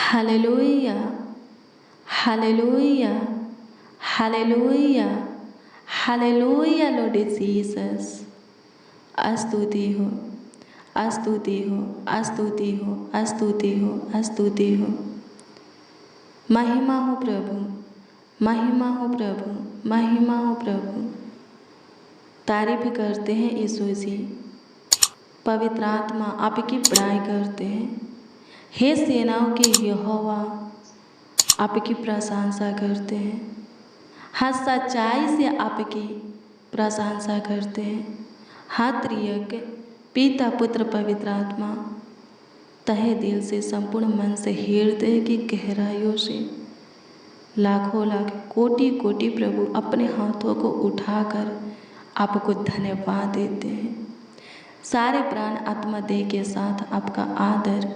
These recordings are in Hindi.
Hallelujah, hallelujah, hallelujah, hallelujah Lord Jesus. स्तुति हो, स्तुति हो, स्तुति हो, स्तुति हो, स्तुति हो। महिमा हो प्रभु, महिमा हो प्रभु, महिमा हो प्रभु। तारीफ करते हैं यीशु जी। पवित्र आत्मा आपकी बड़ाई करते हैं। हे सेनाओं के यहोवा आपकी प्रशंसा करते हैं। हाँ, सच्चाई से आपकी प्रशंसा करते हैं। हाँ, त्रिएक पिता पुत्र पवित्र आत्मा तहे दिल से, संपूर्ण मन से, हृदय की गहराइयों से लाखों लाख कोटि कोटि प्रभु अपने हाथों को उठाकर आपको धन्यवाद देते हैं। सारे प्राण आत्मा देह के साथ आपका आदर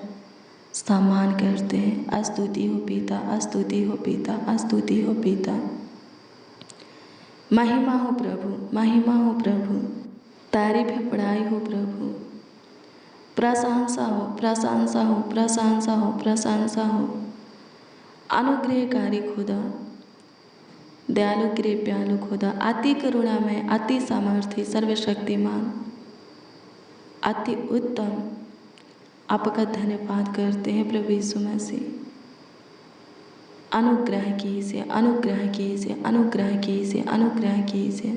सम्मान करते हैं। स्तुति हो पिता, स्तुति हो पिता, स्तुति हो पिता। महिमा हो प्रभु, महिमा हो प्रभु। तारीफ बड़ाई हो प्रभु। प्रशंसा हो, प्रशंसा हो, प्रशंसा हो, प्रशंसा हो। अनुग्रहकारी खुदा, दयालु कृपालु खुदा, अति करुणामय, अति सामर्थ्य, सर्वशक्तिमान, अति उत्तम आपका धन्यवाद करते हैं प्रभु यीशु मसीह। अनुग्रह कीजिए, अनुग्रह कीजिए, अनुग्रह कीजिए, अनुग्रह कीजिए,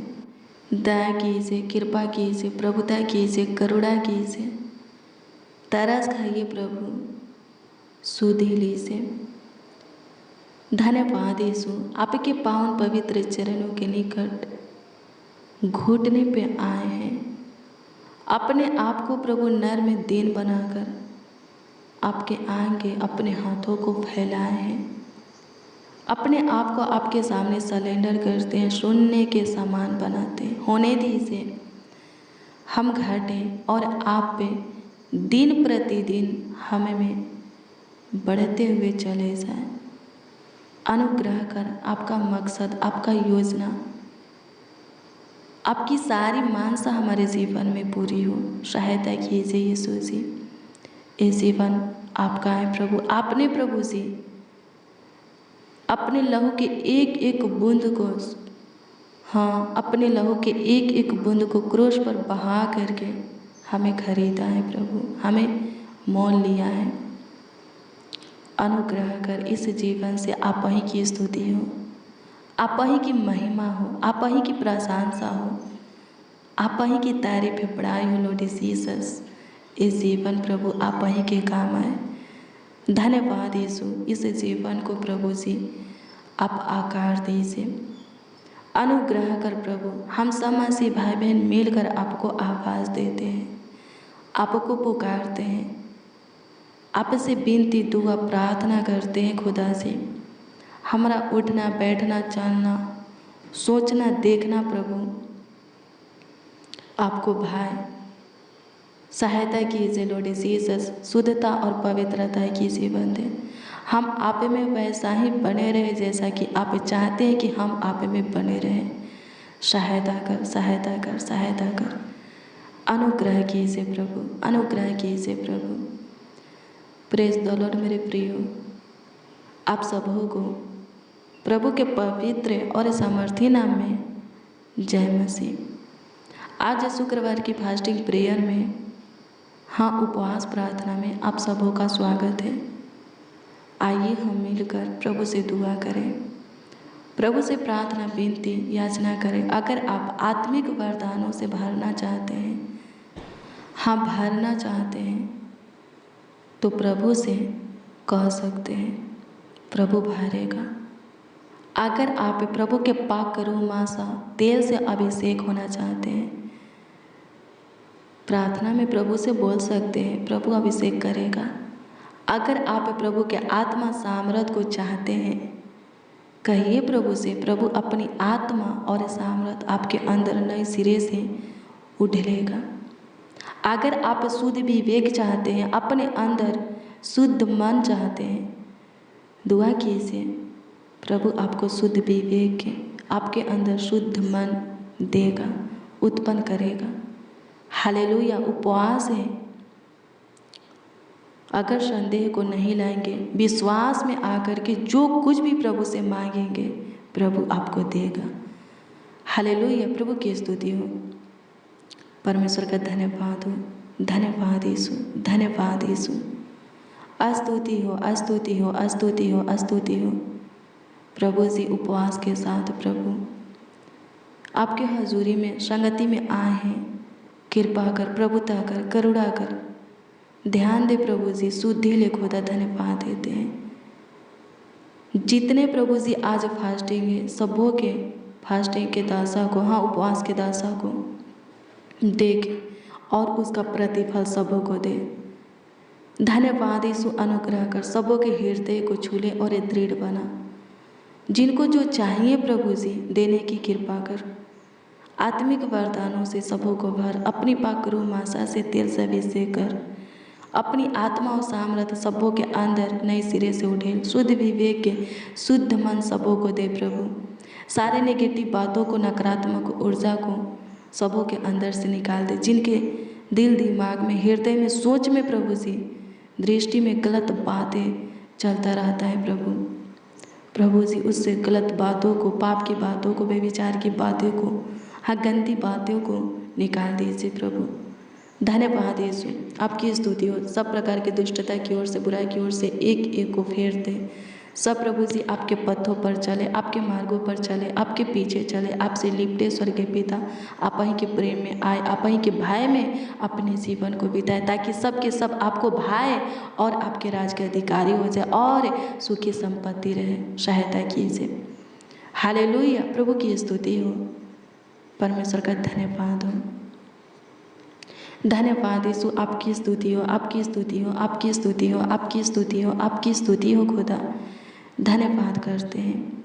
दया कीजिए, कृपा कीजिए, प्रभुता कीजिए, करुणा कीजिए। तरस खाइए प्रभु, सुधि लीजिए। धन्यवाद यीशु, आपके पावन पवित्र चरणों के निकट घुटने पे आए हैं। अपने आप को प्रभु नर में दीन बनाकर आपके आगे अपने हाथों को फैलाए हैं। अपने आप को आपके सामने सरेंडर करते हैं, शून्य के समान बनाते हैं। होने दीजिए हम घटें और आप पे दिन प्रतिदिन हमें में बढ़ते हुए चले जाएं। अनुग्रह कर आपका मकसद, आपका योजना, आपकी सारी मानसा हमारे जीवन में पूरी हो। सहायता कीजिए यीशु जी। ये जीवन आपका है प्रभु। आपने प्रभु जी अपने लहू के एक एक बूंद को, हाँ, अपने लहू के एक एक बूंद को क्रूस पर बहा करके हमें खरीदा है प्रभु, हमें मोल लिया है। अनुग्रह कर इस जीवन से आप ही की स्तुति हो, आप ही की महिमा हो, आप ही की प्रशंसा हो, आप ही की तारीफ बड़ाई हो लॉर्ड जीसस। इस जीवन प्रभु आप ही के काम आए। धन्यवाद यीशु। इस जीवन को प्रभु जी आप आकार दीजिए। अनुग्रह कर प्रभु, हम समासी भाई बहन मिलकर आपको आवाज़ देते हैं, आपको पुकारते हैं, आपसे विनती दुआ प्रार्थना करते हैं खुदा से। हमारा उठना बैठना चलना सोचना देखना प्रभु आपको भाई सहायता कीजिए लॉर्ड जीसस। शुद्धता और पवित्रता की जीवन दे। हम आप में वैसा ही बने रहे जैसा कि आप चाहते हैं कि हम आप में बने रहें। सहायता कर, सहायता कर, सहायता कर। अनुग्रह कीजिए प्रभु, अनुग्रह कीजिए प्रभु। प्रेज द लॉर्ड मेरे प्रियो, आप सबों को प्रभु के पवित्र और सामर्थी नाम में जय मसीह। आज शुक्रवार की फास्टिंग प्रेयर में, हाँ, उपवास प्रार्थना में आप सबों का स्वागत है। आइए हम मिलकर प्रभु से दुआ करें, प्रभु से प्रार्थना विनती याचना करें। अगर आप आत्मिक वरदानों से भरना चाहते हैं, हाँ, भरना चाहते हैं, तो प्रभु से कह सकते हैं, प्रभु भरेगा। अगर आप प्रभु के पाक रूमासा तेल से अभिषेक होना चाहते हैं, प्रार्थना में प्रभु से बोल सकते हैं, प्रभु अभिषेक करेगा। अगर आप प्रभु के आत्मा सामर्थ को चाहते हैं, कहिए प्रभु से, प्रभु अपनी आत्मा और सामर्थ आपके अंदर नए सिरे से उड़ेलेगा। अगर आप शुद्ध विवेक चाहते हैं, अपने अंदर शुद्ध मन चाहते हैं, दुआ कीजिए, प्रभु आपको शुद्ध विवेक आपके अंदर शुद्ध मन देगा, उत्पन्न करेगा। हालेलुया। उपवास है, अगर संदेह को नहीं लाएंगे, विश्वास में आकर के जो कुछ भी प्रभु से मांगेंगे प्रभु आपको देगा। हालेलुया, प्रभु की स्तुति हो। परमेश्वर का धन्यवाद हो, धन्यवाद यीशु, धन्यवाद यीशु। स्तुति हो, स्तुति हो, स्तुति हो, स्तुति हो। प्रभु जी उपवास के साथ प्रभु आपके हजूरी में संगति में आए हैं। कृपा कर, प्रभुता कर, करुणा कर, ध्यान दे प्रभु जी। शुद्धि ले खुदा धन्यवाद देते हैं। जितने प्रभु जी आज फास्टिंग है, सबों के फास्टिंग के दासा को, हाँ उपवास के दासा को देख और उसका प्रतिफल सबों को दे। धन्यवाद यीशु, अनुग्रह कर, सबों के हृदय को छूले और ये दृढ़ बना। जिनको जो चाहिए प्रभु जी देने की कृपा कर। आत्मिक वरदानों से सबों को भर। अपनी पाक रूह मासा से तेल से अभिषेक कर। अपनी आत्मा और सामर्थ्य सबों के अंदर नए सिरे से उठेल। शुद्ध विवेक के शुद्ध मन सबों को दे प्रभु। सारे नेगेटिव बातों को, नकारात्मक ऊर्जा को सबों के अंदर से निकाल दे। जिनके दिल दिमाग में, हृदय में, सोच में प्रभु जी, दृष्टि में गलत बातें चलता रहता है प्रभु जी, उससे गलत बातों को, पाप की बातों को, बेविचार की बातों को, हाँ गंदी बातों को निकाल दीजिए प्रभु। धन्यवाद यीशु, आपकी स्तुति हो। सब प्रकार की दुष्टता की ओर से, बुराई की ओर से एक एक को फेर दे। सब प्रभु जी आपके पथों पर चले, आपके मार्गों पर चले, आपके पीछे चले, आपसे लिपटे। स्वर्ग के पिता आप ही के प्रेम में आए, आप ही के भय में अपने जीवन को बिताए, ताकि सब के सब आपको भाए और आपके राज के अधिकारी हो जाए और सुखी संपत्ति रहे। सहायता कीजिए। हालेलुया, प्रभु की स्तुति हो। परमेश्वर का धन्यवाद हो, धन्यवाद यीशु। आपकी स्तुति हो, आपकी स्तुति हो, आपकी स्तुति हो, आपकी स्तुति हो, आपकी स्तुति हो खुदा। धन्यवाद करते हैं,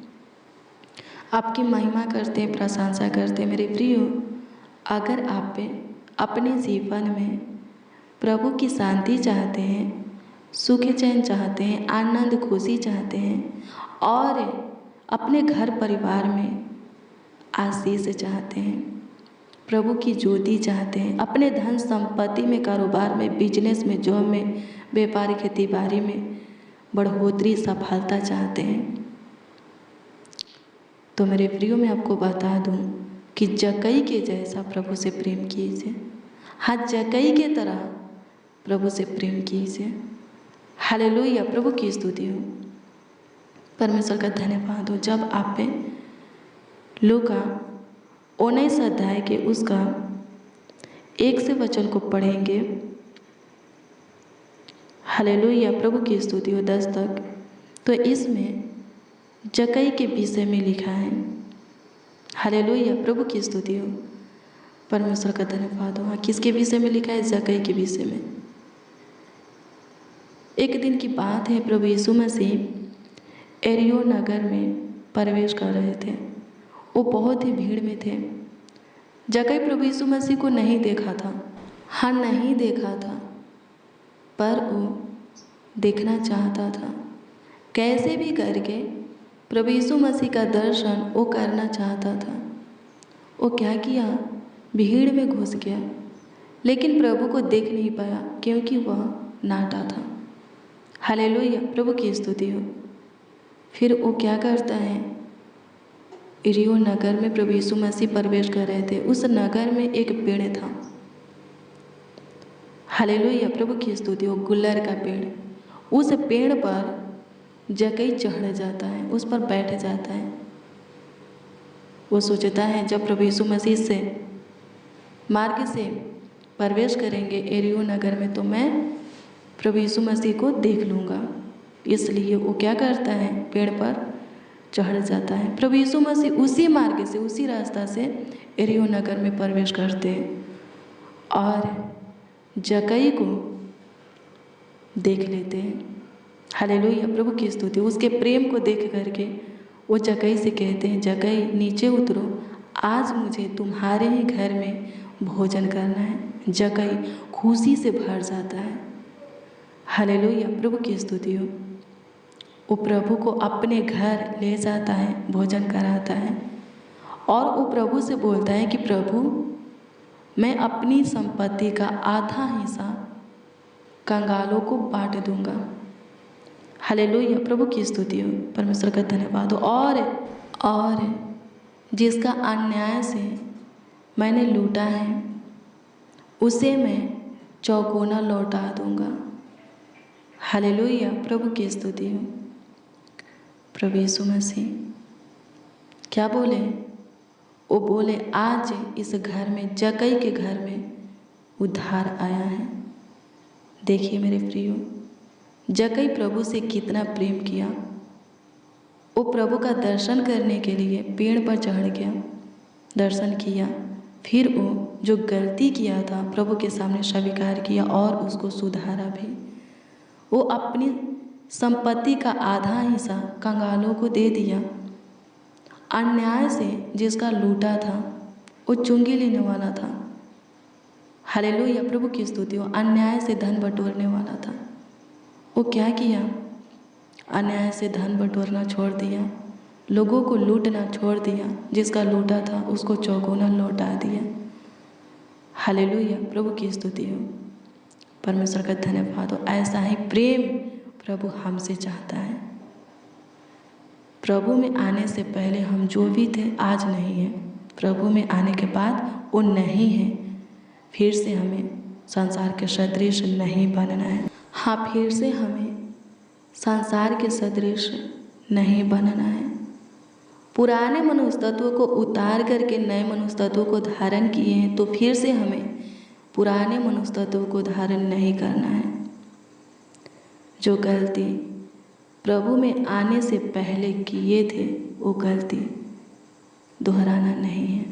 आपकी महिमा करते हैं, प्रशंसा करते हैं। मेरे प्रियो, अगर आप अपने जीवन में प्रभु की शांति चाहते हैं, सुख चैन चाहते हैं, आनंद खुशी चाहते हैं और अपने घर परिवार में आशीष चाहते हैं, प्रभु की ज्योति चाहते हैं, अपने धन संपत्ति में, कारोबार में, बिजनेस में, जॉब में, व्यापार, खेती बाड़ी में बढ़ोतरी, सफलता चाहते हैं, तो मेरे प्रियो मैं आपको बता दूं कि जक्कई के जैसा प्रभु से प्रेम कीजिए। हाँ, जक्कई के तरह प्रभु से प्रेम कीजिए। हालेलुया, प्रभु की स्तुति हो। परमेश्वर का धन्यवाद हो। जब आप लूका 19 अध्याय के उसका 1 से वचन को पढ़ेंगे, हालेलुया, प्रभु की स्तुति हो, 10 तक, तो इसमें जक्कई के विषय में लिखा है। हालेलुया, प्रभु की स्तुति हो। परमेश्वर का धन्यवाद हो। हाँ, किसके विषय में लिखा है? जक्कई के विषय में। एक दिन की बात है, प्रभु यीशु मसीह एरियो नगर में प्रवेश कर रहे थे। वो बहुत ही भीड़ में थे। जक्कई प्रभु यीशु मसीह को नहीं देखा था, हाँ नहीं देखा था, पर वो देखना चाहता था। कैसे भी करके प्रभु यीशु मसीह का दर्शन वो करना चाहता था। वो क्या किया? भीड़ में घुस गया, लेकिन प्रभु को देख नहीं पाया क्योंकि वह नाटा था। हालेलुया, प्रभु की स्तुति हो। फिर वो क्या करता है? एरियो नगर में प्रभु यीशु मसीह प्रवेश कर रहे थे। उस नगर में एक पेड़ था। हालेलुया, प्रभु की स्तुति हो। गुलर का पेड़। उस पेड़ पर जक्कई चढ़ जाता है, उस पर बैठ जाता है। वो सोचता है जब प्रभु यीशु मसीह से मार्ग से प्रवेश करेंगे एरियो नगर में तो मैं प्रभु यीशु मसीह को देख लूँगा। इसलिए वो क्या करता है? पेड़ पर चढ़ जाता है। प्रभु यीशु मसीह उसी मार्ग से, उसी रास्ता से एरियो नगर में प्रवेश करते हैं और जक्कई को देख लेते हैं। हालेलुया, प्रभु की स्तुति। उसके प्रेम को देख करके वो जक्कई से कहते हैं, जक्कई नीचे उतरो, आज मुझे तुम्हारे ही घर में भोजन करना है। जक्कई खुशी से भर जाता है। हालेलुया, प्रभु की स्तुति हो। वो प्रभु को अपने घर ले जाता है, भोजन कराता है और वो प्रभु से बोलता है कि प्रभु मैं अपनी संपत्ति का आधा हिस्सा कंगालों को बांट दूंगा। हालेलुया, प्रभु की स्तुति हो, परमेश्वर का धन्यवाद हो। और जिसका अन्याय से मैंने लूटा है उसे मैं चौगुना लौटा दूंगा। हालेलुया, प्रभु की स्तुति हो। प्रभु यीशु मसीह क्या बोले? वो बोले आज इस घर में, जक्कई के घर में उद्धार आया है। देखिए मेरे प्रियो, जक्कई प्रभु से कितना प्रेम किया। वो प्रभु का दर्शन करने के लिए पेड़ पर चढ़ गया, दर्शन किया, फिर वो जो गलती किया था प्रभु के सामने स्वीकार किया और उसको सुधारा भी। वो अपनी संपत्ति का आधा हिस्सा कंगालों को दे दिया। अन्याय से जिसका लूटा था वो चुंगी लेने वाला था। हालेलुया, प्रभु की स्तुति हो। अन्याय से धन बटोरने वाला था, वो क्या किया? अन्याय से धन बटोरना छोड़ दिया, लोगों को लूटना छोड़ दिया, जिसका लूटा था उसको चौगुना लौटा दिया। हालेलुया, प्रभु की स्तुति हो, परमेश्वर का धन्यवाद हो। ऐसा ही प्रेम प्रभु हमसे चाहता है। प्रभु में आने से पहले हम जो भी थे आज नहीं है, प्रभु में आने के बाद वो नहीं है। फिर से हमें संसार के सदृश नहीं बनना है। हाँ, फिर से हमें संसार के सदृश नहीं बनना है। पुराने मनुष्य तत्वों को उतार करके नए मनुष्य तत्वों को धारण किए हैं, तो फिर से हमें पुराने मनुष्य तत्वों को धारण नहीं करना है। जो गलती प्रभु में आने से पहले किए थे वो गलती दोहराना नहीं है।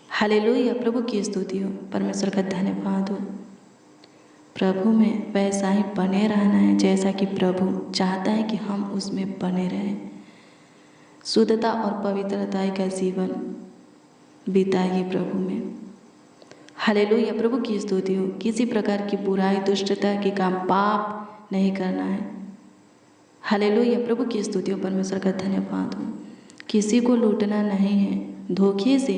हालेलुया, प्रभु की स्तुति हो, परमेश्वर का धन्यवाद हो। प्रभु में वैसा ही बने रहना है जैसा कि प्रभु चाहता है कि हम उसमें बने रहें। शुद्धता और पवित्रता का जीवन बिताइए प्रभु में। हालेलुया, प्रभु की स्तुति हो। किसी प्रकार की बुराई, दुष्टता के काम, पाप नहीं करना है। हालेलुया, प्रभु की स्तुति हो, परमेश्वर का धन्यवाद हो। किसी को लूटना नहीं है, धोखे से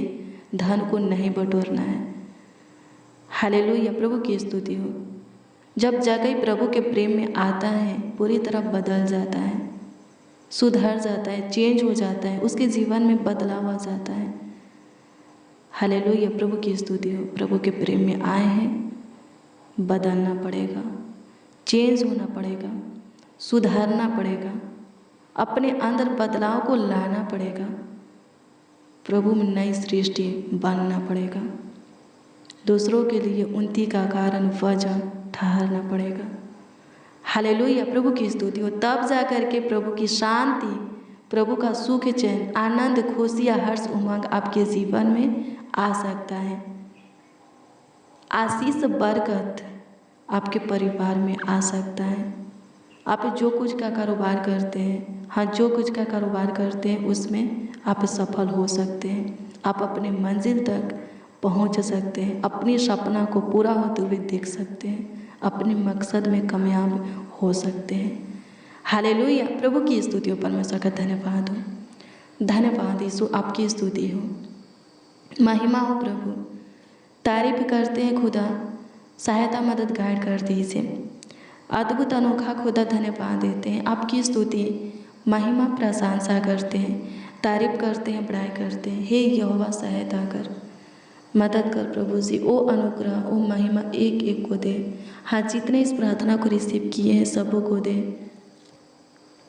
धन को नहीं बटोरना है। हालेलुया, प्रभु की स्तुति हो। जब जक्कई प्रभु के प्रेम में आता है पूरी तरह बदल जाता है, सुधर जाता है, चेंज हो जाता है, उसके जीवन में बदलाव आ जाता है। हालेलुया, प्रभु की स्तुति हो। प्रभु के प्रेम में आए हैं, बदलना पड़ेगा, चेंज होना पड़ेगा, सुधारना पड़ेगा, अपने अंदर बदलाव को लाना पड़ेगा, प्रभु में नई सृष्टि बनना पड़ेगा, दूसरों के लिए उन्नति का कारण वजह ठहरना पड़ेगा। हालेलुया, प्रभु की स्तुति हो। तब जा कर के प्रभु की शांति, प्रभु का सुख, चैन, आनंद, खुशियाँ, हर्ष, उमंग आपके जीवन में आ सकता है। आशीष, बरकत आपके परिवार में आ सकता है। आप जो कुछ का कारोबार करते हैं, हाँ, जो कुछ का कारोबार करते हैं उसमें आप सफल हो सकते हैं। आप अपने मंजिल तक पहुंच सकते हैं, अपने सपना को पूरा होते हुए देख सकते हैं, अपने मकसद में कामयाब हो सकते हैं। हालेलुया, प्रभु की स्तुति हो, परमेश्वर का धन्यवाद हो। धन्यवाद यीशु, आपकी स्तुति हो, महिमा हो प्रभु। तारीफ करते हैं खुदा, सहायता मदद गाइड कर दीजिए। अद्भुत अनोखा खुदा धन्यवाद देते हैं, आपकी स्तुति महिमा प्रशंसा करते हैं, तारीफ करते हैं, बड़ाई करते हैं। हे यहोवा, सहायता कर, मदद कर प्रभु जी। ओ अनुग्रह, ओ महिमा एक एक को दे। हाँ, जितने इस प्रार्थना को रिसीव किए हैं सबों को दे,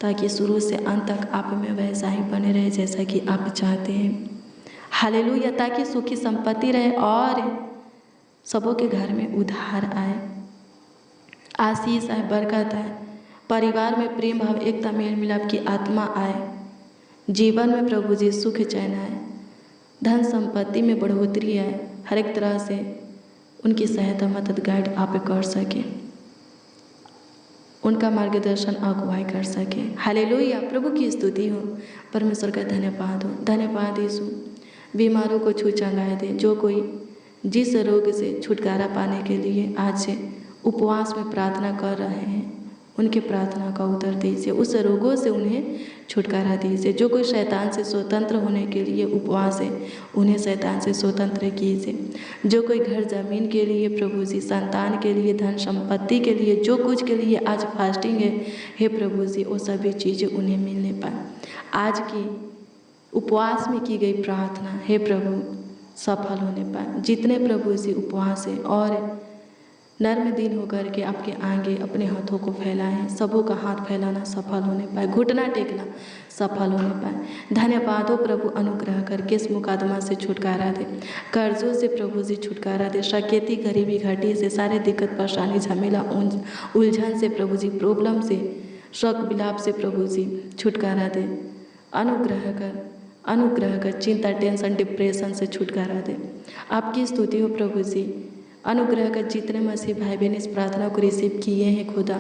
ताकि शुरू से अंत तक आप में वैसा ही बने रहे जैसा कि आप चाहते हैं। हालेलुया, ताकि सुखी संपत्ति रहे और सबों के घर में उद्धार आए, आशीष आए, बरकत आए, परिवार में प्रेम भाव, एकता, मेल मिलाप की आत्मा आए, जीवन में प्रभु जी सुख चैन आए, धन संपत्ति में बढ़ोतरी आए, हर एक तरह से उनकी सहायता मदद गाइड आप कर सके, उनका मार्गदर्शन अगुवाई कर सके। हालेलुया, प्रभु की स्तुति हो, परमेश्वर का धन्यवाद हो। धन्यवाद यीशु, बीमारों को छू चंगाए दे। जो कोई जिस रोग से छुटकारा पाने के लिए आज से उपवास में प्रार्थना कर रहे हैं उनके प्रार्थना का उत्तर दीजिए, उस रोगों से उन्हें छुटकारा दीजिए। जो कोई शैतान से स्वतंत्र होने के लिए उपवास है, उन्हें शैतान से स्वतंत्र कीजिए। जो कोई घर ज़मीन के लिए, प्रभु जी संतान के लिए, धन संपत्ति के लिए, जो कुछ के लिए आज फास्टिंग है, हे प्रभु जी वो सभी चीज़ें उन्हें मिलने पाए। आज की उपवास में की गई प्रार्थना हे प्रभु सफल होने पाए। जितने प्रभु जी उपवास है और नर्म दिन होकर के आपके आगे अपने हाथों को फैलाएं, सबों का हाथ फैलाना सफल होने पाए, घुटना टेकना सफल होने पाए। धन्यवाद हो प्रभु, अनुग्रह करके इस मुकदमा से छुटकारा दे, कर्जों से प्रभु जी छुटकारा दे, शकेती गरीबी घटी से, सारे दिक्कत परेशानी झमेला उलझन से प्रभु जी, प्रॉब्लम से, शक विलाप से प्रभु जी छुटकारा दे। अनुग्रह कर चिंता टेंशन डिप्रेशन से छुटकारा दे। आपकी स्तुति हो प्रभु जी। अनुग्रह कर जितने मसीह भाई बहन इस प्रार्थना को रिसीव किए हैं खुदा,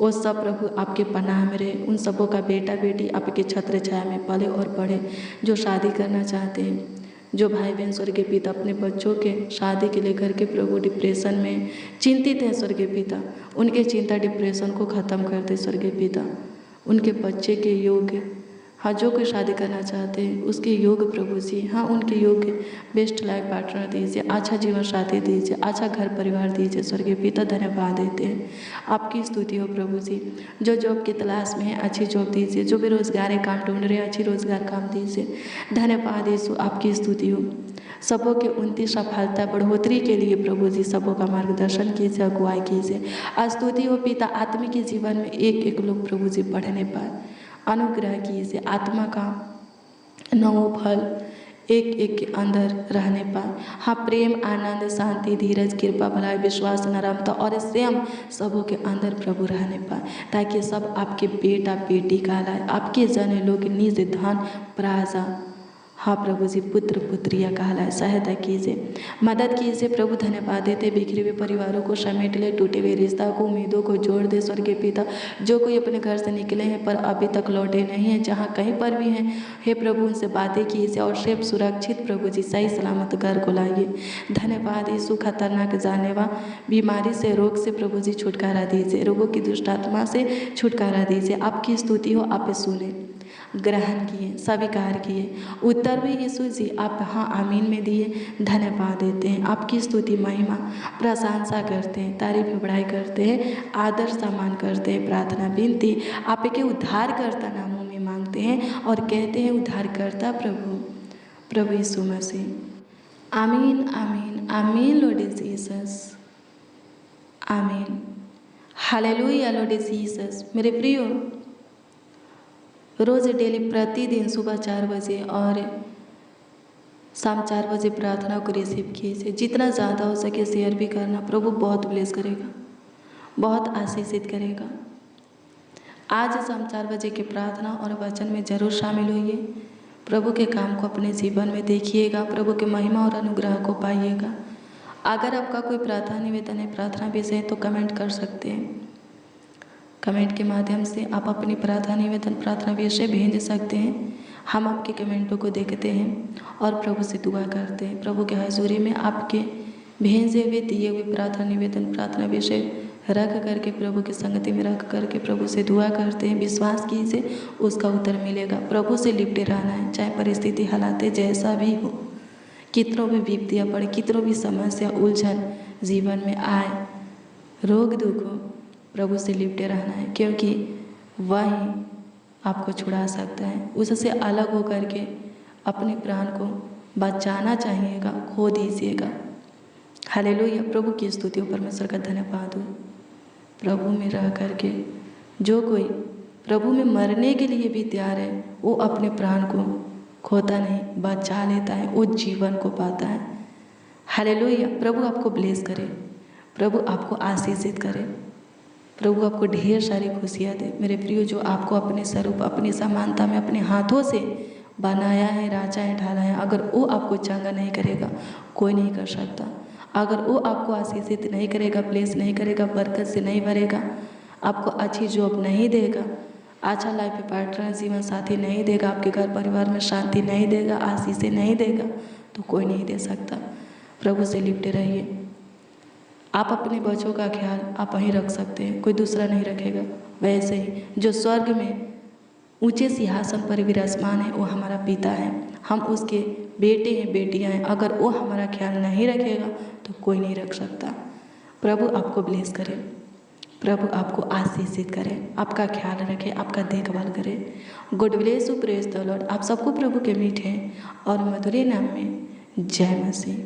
वो सब प्रभु आपके पनाह में रहे। उन सबों का बेटा बेटी आपके छत्र छाया में पले और बढ़े। जो शादी करना चाहते हैं, जो भाई बहन स्वर्गीय पिता अपने बच्चों के शादी के लेकर के प्रभु डिप्रेशन में चिंतित हैं स्वर्गीय पिता, उनके चिंता डिप्रेशन को ख़त्म कर दे स्वर्गीय पिता। उनके बच्चे के योग्य, हाँ जो कोई शादी करना चाहते हैं उसके योग्य प्रभु जी, हाँ उनके योग्य बेस्ट लाइफ पार्टनर दीजिए, अच्छा जीवन साथी दीजिए, अच्छा घर परिवार दीजिए स्वर्गीय पिता। धन्यवाद देते हैं, आपकी स्तुति हो प्रभु जी। जो जॉब की तलाश में है अच्छी जॉब दीजिए, जो बेरोजगार काम ढूंढ रहे हैं अच्छी रोजगार काम दीजिए। धन्यवाद यीशु, आपकी स्तुति हो। सबों के उन्नति सफलता बढ़ोतरी के लिए प्रभु जी सबों का मार्गदर्शन कीजिए, अगुवाई कीजिए। स्तुति हो पिता, आत्मिक जीवन में एक एक लोग प्रभु जी बढ़ने पाए, अनुग्रह कीजिए। आत्मा का नौ फल एक एक के अंदर रहने पाए, हाँ प्रेम आनंद शांति धीरज कृपा भलाई विश्वास नरमता और संयम सबों के अंदर प्रभु रहने पाए, ताकि सब आपके बेटा बेटी कहलाए, आपके जन लोग निज धन प्राजा, हाँ प्रभु जी पुत्र पुत्रिया कहलाए। सहायता कीजिए, मदद कीजिए प्रभु। धन्यवाद देते, बिखरे हुए परिवारों को समेट ले, टूटे हुए रिश्ता को उम्मीदों को जोड़ दे स्वर्गीय पिता। जो कोई अपने घर से निकले हैं पर अभी तक लौटे नहीं हैं, जहाँ कहीं पर भी हैं हे प्रभु उनसे बातें कीजिए और सेफ सुरक्षित प्रभु जी सही सलामत घर को लाइए। धन्यवाद यीशु, खतरनाक जानलेवा बीमारी से रोग से प्रभु जी छुटकारा दीजिए, रोगों की दुष्ट आत्मा से छुटकारा दीजिए। आपकी स्तुति हो, आप सुने, ग्रहण किए, स्वीकार किए, उत्तर भी यीशु जी आप हाँ आमीन में दिए। धन्यवाद देते हैं, आपकी स्तुति महिमा प्रशंसा करते हैं, तारीफ बढ़ाई करते हैं, आदर सम्मान करते हैं। प्रार्थना विनती आपके उद्धारकर्ता नामों में मांगते हैं और कहते हैं उद्धारकर्ता प्रभु यीशु मसीह। आमीन आमीन आमीन लॉर्ड जीसस, आमीन। Hallelujah Lord Jesus. मेरे प्रियो, रोज़ डेली प्रतिदिन सुबह 4 बजे और शाम 4 बजे प्रार्थना को रिसीव कीजिए। जितना ज़्यादा हो सके शेयर भी करना, प्रभु बहुत ब्लेस करेगा, बहुत आशीषित करेगा। आज शाम 4 बजे की प्रार्थना और वचन में ज़रूर शामिल होइए। प्रभु के काम को अपने जीवन में देखिएगा, प्रभु के महिमा और अनुग्रह को पाइएगा। अगर आपका कोई प्रार्थना निवेदन है, प्रार्थना विषय तो कमेंट कर सकते हैं। कमेंट के माध्यम से आप अपनी प्रार्थना निवेदन प्रार्थना विषय भेज सकते हैं। हम आपके कमेंटों को देखते हैं और प्रभु से दुआ करते हैं। प्रभु के हजूरी में आपके भेजे हुए दिए हुए प्रार्थना निवेदन प्रार्थना विषय रख करके प्रभु की संगति में रख करके प्रभु से दुआ करते हैं। विश्वास कीजिए उसका उत्तर मिलेगा। प्रभु से लिपटे रहना है, चाहे परिस्थिति हालात जैसा भी हो, कितनों भी विपत्तियाँ पड़े, कितनों भी समस्या उलझन जीवन में आए, रोग दुख हो, प्रभु से लिपटे रहना है, क्योंकि वही आपको छुड़ा सकता है। उससे अलग होकर के अपने प्राण को बचाना चाहिएगा, खो दीजिएगा। हालेलुया। प्रभु की स्तुति, परमेश्वर का धन्यवाद हो। प्रभु में रह करके जो कोई प्रभु में मरने के लिए भी तैयार है, वो अपने प्राण को खोता नहीं, बचा लेता है, वो जीवन को पाता है। हालेलुया। प्रभु आपको ब्लेस करे, प्रभु आपको आशीषित करे, प्रभु आपको ढेर सारी खुशियाँ दे। मेरे प्रियो, जो आपको अपने स्वरूप अपनी समानता में अपने हाथों से बनाया है, राजा है, ढाला है, अगर वो आपको चंगा नहीं करेगा, कोई नहीं कर सकता। अगर वो आपको आशीषित नहीं करेगा, ब्लेस नहीं करेगा, बरकत से नहीं भरेगा, आपको अच्छी जॉब नहीं देगा, अच्छा लाइफ पार्टनर जीवन साथी नहीं देगा, आपके घर परिवार में शांति नहीं देगा, आशीषें नहीं देगा, तो कोई नहीं दे सकता। प्रभु से लिपटे रहिए, आप अपने बच्चों का ख्याल आप वहीं रख सकते हैं, कोई दूसरा नहीं रखेगा। वैसे ही जो स्वर्ग में ऊंचे सिंहासन पर विराजमान है वो हमारा पिता है, हम उसके बेटे हैं, बेटियां हैं। अगर वो हमारा ख्याल नहीं रखेगा तो कोई नहीं रख सकता। प्रभु आपको ब्लेस करे, प्रभु आपको आशीषित करे, आपका ख्याल रखे, आपका देखभाल करे। God bless you, praise the Lord. आप सबको प्रभु के मीठे और मधुर नाम में जय मसीह।